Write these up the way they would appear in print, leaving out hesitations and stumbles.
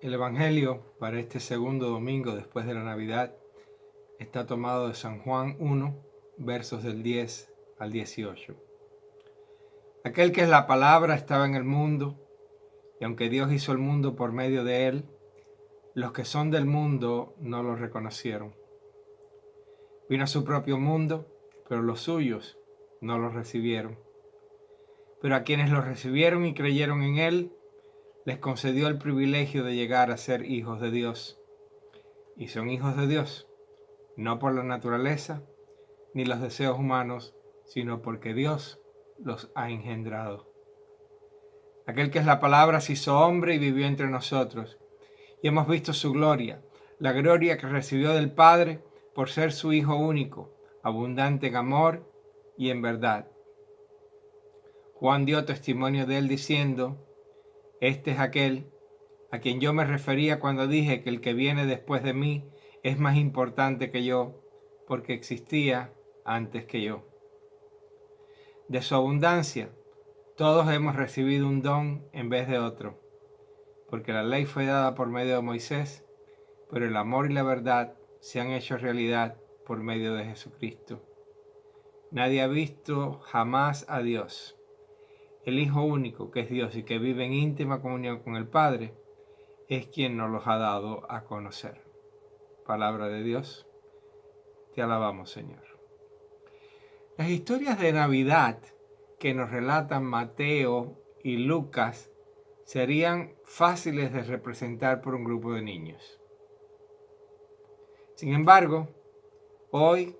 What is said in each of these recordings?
El Evangelio para este segundo domingo después de la Navidad está tomado de San Juan 1, versos del 10 al 18. Aquel que es la palabra estaba en el mundo, y aunque Dios hizo el mundo por medio de él, los que son del mundo no lo reconocieron. Vino a su propio mundo, pero los suyos no lo recibieron. Pero a quienes lo recibieron y creyeron en él, les concedió el privilegio de llegar a ser hijos de Dios. Y son hijos de Dios, no por la naturaleza ni los deseos humanos, sino porque Dios los ha engendrado. Aquel que es la palabra se hizo hombre y vivió entre nosotros, y hemos visto su gloria, la gloria que recibió del Padre por ser su Hijo único, abundante en amor y en verdad. Juan dio testimonio de él diciendo: este es aquel a quien yo me refería cuando dije que el que viene después de mí es más importante que yo, porque existía antes que yo. De su abundancia, todos hemos recibido un don en vez de otro, porque la ley fue dada por medio de Moisés, pero el amor y la verdad se han hecho realidad por medio de Jesucristo. Nadie ha visto jamás a Dios. El Hijo único, que es Dios y que vive en íntima comunión con el Padre, es quien nos los ha dado a conocer. Palabra de Dios. Te alabamos, Señor. Las historias de Navidad que nos relatan Mateo y Lucas serían fáciles de representar por un grupo de niños. Sin embargo, hoy,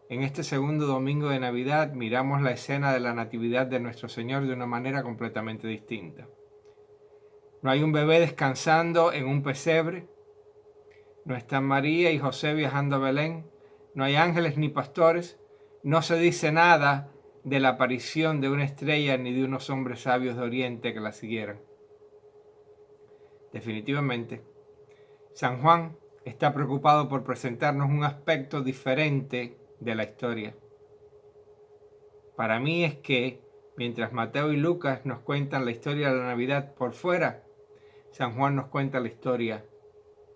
en este segundo domingo de Navidad, miramos la escena de la Natividad de nuestro Señor de una manera completamente distinta. No hay un bebé descansando en un pesebre, no están María y José viajando a Belén, no hay ángeles ni pastores, no se dice nada de la aparición de una estrella ni de unos hombres sabios de Oriente que la siguieran. Definitivamente, San Juan está preocupado por presentarnos un aspecto diferente de la historia. Para mí es que, mientras Mateo y Lucas nos cuentan la historia de la Navidad por fuera, San Juan nos cuenta la historia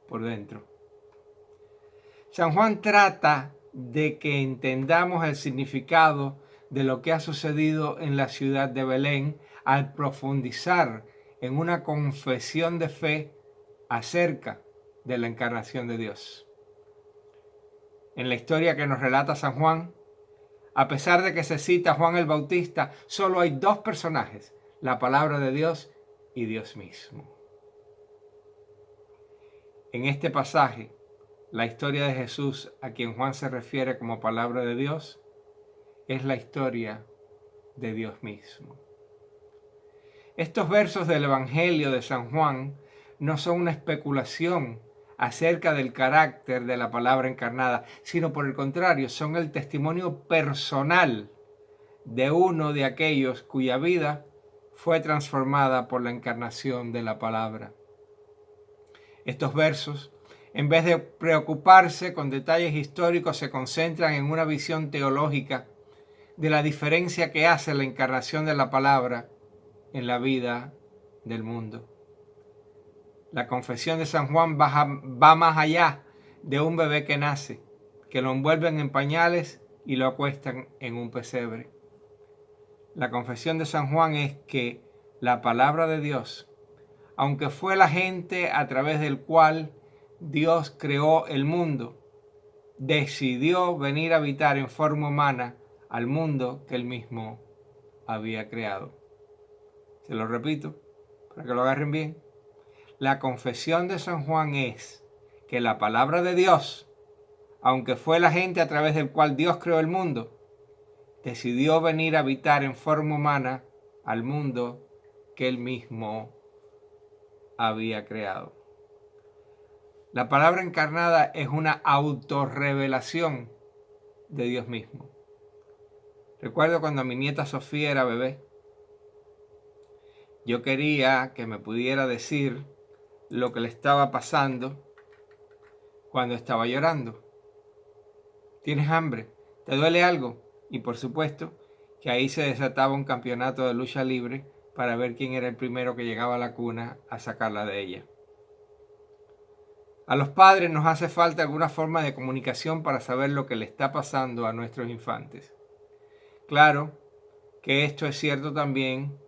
por dentro. San Juan trata de que entendamos el significado de lo que ha sucedido en la ciudad de Belén al profundizar en una confesión de fe acerca de la encarnación de Dios. En la historia que nos relata San Juan, a pesar de que se cita a Juan el Bautista, solo hay dos personajes: la palabra de Dios y Dios mismo. En este pasaje, la historia de Jesús, a quien Juan se refiere como palabra de Dios, es la historia de Dios mismo. Estos versos del Evangelio de San Juan no son una especulación acerca del carácter de la palabra encarnada, sino por el contrario, son el testimonio personal de uno de aquellos cuya vida fue transformada por la encarnación de la palabra. Estos versos, en vez de preocuparse con detalles históricos, se concentran en una visión teológica de la diferencia que hace la encarnación de la palabra en la vida del mundo. La confesión de San Juan va más allá de un bebé que nace, que lo envuelven en pañales y lo acuestan en un pesebre. La confesión de San Juan es que la palabra de Dios, aunque fue el agente a través del cual Dios creó el mundo, decidió venir a habitar en forma humana al mundo que él mismo había creado. Se lo repito para que lo agarren bien. La confesión de San Juan es que la palabra de Dios, aunque fue el agente a través del cual Dios creó el mundo, decidió venir a habitar en forma humana al mundo que él mismo había creado. La palabra encarnada es una autorrevelación de Dios mismo. Recuerdo cuando mi nieta Sofía era bebé. Yo quería que me pudiera decir lo que le estaba pasando cuando estaba llorando. ¿Tienes hambre? ¿Te duele algo? Y por supuesto que ahí se desataba un campeonato de lucha libre para ver quién era el primero que llegaba a la cuna a sacarla de ella. A los padres nos hace falta alguna forma de comunicación para saber lo que le está pasando a nuestros infantes. Claro que esto es cierto también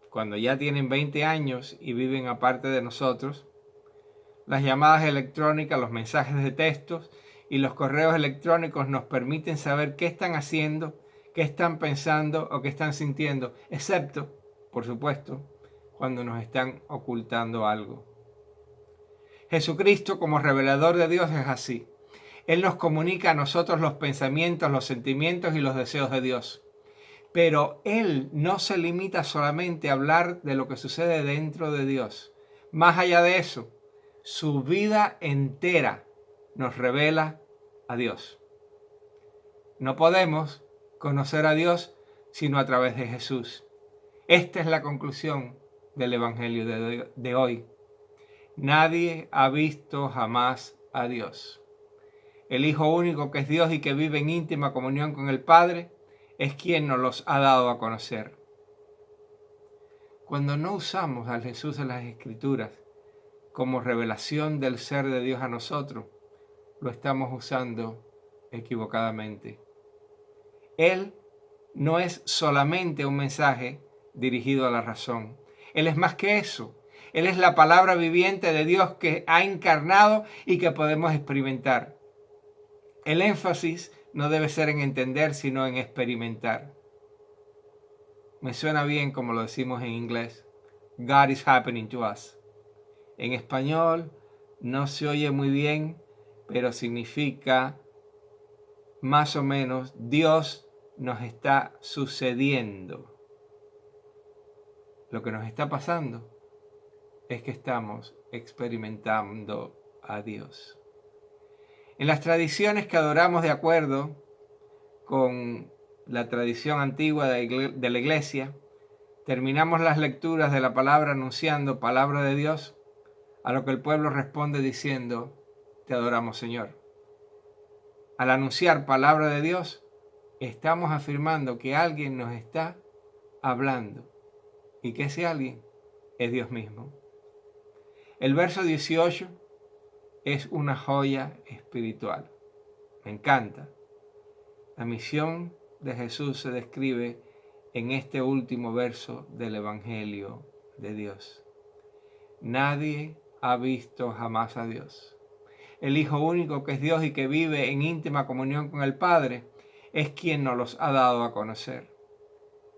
cuando ya tienen 20 años y viven aparte de nosotros. Las llamadas electrónicas, los mensajes de textos y los correos electrónicos nos permiten saber qué están haciendo, qué están pensando o qué están sintiendo, excepto, por supuesto, cuando nos están ocultando algo. Jesucristo, como revelador de Dios, es así. Él nos comunica a nosotros los pensamientos, los sentimientos y los deseos de Dios. Pero Él no se limita solamente a hablar de lo que sucede dentro de Dios. Más allá de eso, su vida entera nos revela a Dios. No podemos conocer a Dios sino a través de Jesús. Esta es la conclusión del Evangelio de hoy. Nadie ha visto jamás a Dios. El Hijo único, que es Dios y que vive en íntima comunión con el Padre, es quien nos los ha dado a conocer. Cuando no usamos al Jesús de las Escrituras como revelación del ser de Dios a nosotros, lo estamos usando equivocadamente. Él no es solamente un mensaje dirigido a la razón. Él es más que eso. Él es la palabra viviente de Dios que ha encarnado y que podemos experimentar. El énfasis no debe ser en entender, sino en experimentar. Me suena bien como lo decimos en inglés. God is happening to us. En español no se oye muy bien, pero significa más o menos Dios nos está sucediendo. Lo que nos está pasando es que estamos experimentando a Dios. En las tradiciones que adoramos de acuerdo con la tradición antigua de la iglesia, terminamos las lecturas de la palabra anunciando palabra de Dios, a lo que el pueblo responde diciendo: te adoramos, Señor. Al anunciar palabra de Dios, estamos afirmando que alguien nos está hablando y que ese alguien es Dios mismo. El verso 18 es una joya espiritual. Me encanta. La misión de Jesús se describe en este último verso del Evangelio de Dios. Nadie ha visto jamás a Dios. El Hijo único, que es Dios y que vive en íntima comunión con el Padre, es quien nos los ha dado a conocer.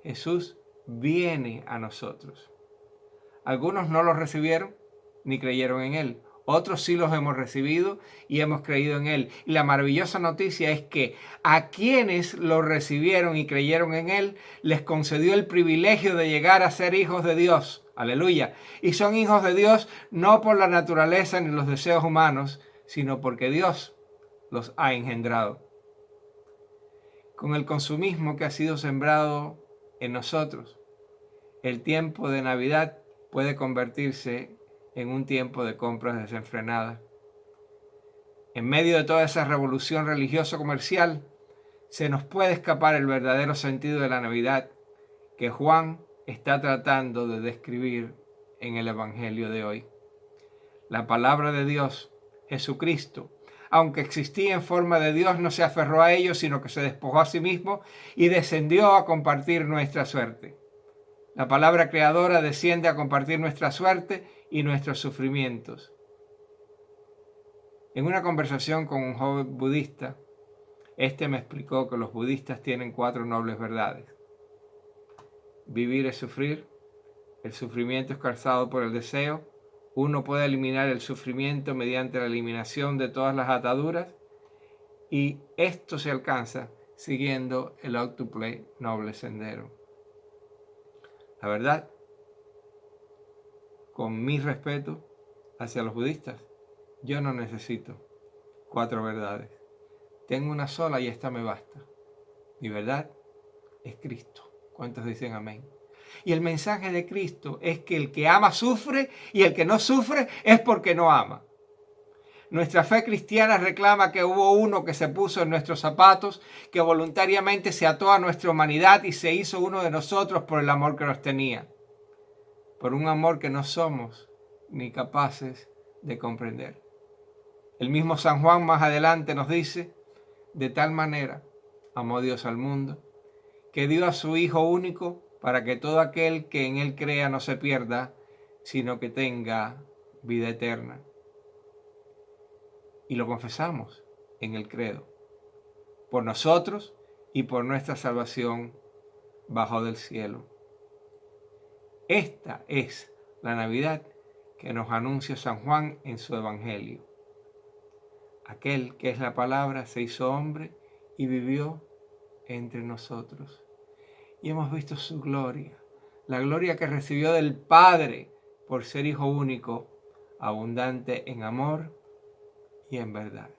Jesús viene a nosotros. Algunos no lo recibieron ni creyeron en Él. Otros sí los hemos recibido y hemos creído en Él. Y la maravillosa noticia es que a quienes lo recibieron y creyeron en Él, les concedió el privilegio de llegar a ser hijos de Dios. Aleluya. Y son hijos de Dios no por la naturaleza ni los deseos humanos, sino porque Dios los ha engendrado. Con el consumismo que ha sido sembrado en nosotros, el tiempo de Navidad puede convertirse en un tiempo de compras desenfrenadas. En medio de toda esa revolución religioso-comercial, se nos puede escapar el verdadero sentido de la Navidad que Juan está tratando de describir en el Evangelio de hoy. La palabra de Dios, Jesucristo, aunque existía en forma de Dios, no se aferró a ello, sino que se despojó a sí mismo y descendió a compartir nuestra suerte. La palabra creadora desciende a compartir nuestra suerte y nuestros sufrimientos. En una conversación con un joven budista, me explicó que los budistas tienen 4 nobles verdades. Vivir es sufrir, el sufrimiento es causado por el deseo, uno puede eliminar el sufrimiento mediante la eliminación de todas las ataduras, y esto se alcanza siguiendo el octuple noble sendero. La verdad, con mi respeto hacia los budistas, yo no necesito 4 verdades. Tengo una sola y esta me basta. Mi verdad es Cristo. ¿Cuántos dicen amén? Y el mensaje de Cristo es que el que ama sufre y el que no sufre es porque no ama. Nuestra fe cristiana reclama que hubo uno que se puso en nuestros zapatos, que voluntariamente se ató a nuestra humanidad y se hizo uno de nosotros por el amor que nos tenía. Por un amor que no somos ni capaces de comprender. El mismo San Juan más adelante nos dice: de tal manera amó Dios al mundo, que dio a su Hijo único para que todo aquel que en Él crea no se pierda, sino que tenga vida eterna. Y lo confesamos en el credo, por nosotros y por nuestra salvación bajo del cielo. Esta es la Navidad que nos anuncia San Juan en su Evangelio. Aquel que es la palabra se hizo hombre y vivió entre nosotros. Y hemos visto su gloria, la gloria que recibió del Padre por ser Hijo único, abundante en amor y en verdad.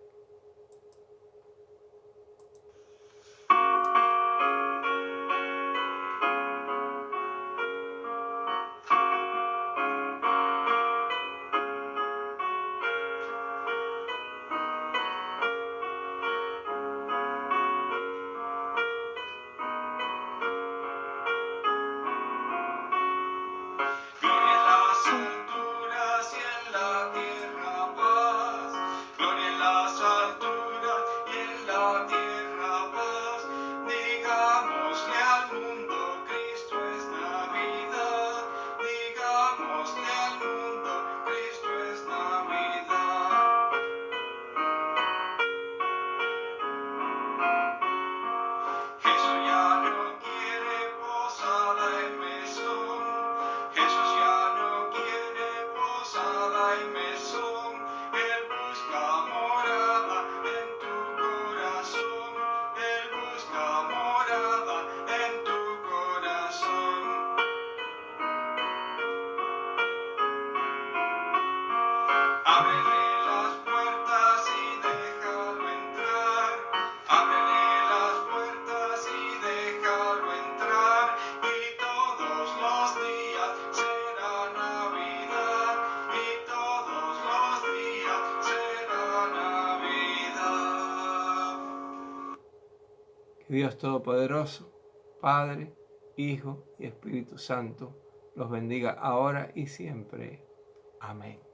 Ábrele las puertas y déjalo entrar. Ábrele las puertas y déjalo entrar. Y todos los días será Navidad. Y todos los días será Navidad. Que Dios Todopoderoso, Padre, Hijo y Espíritu Santo, los bendiga ahora y siempre. Amén.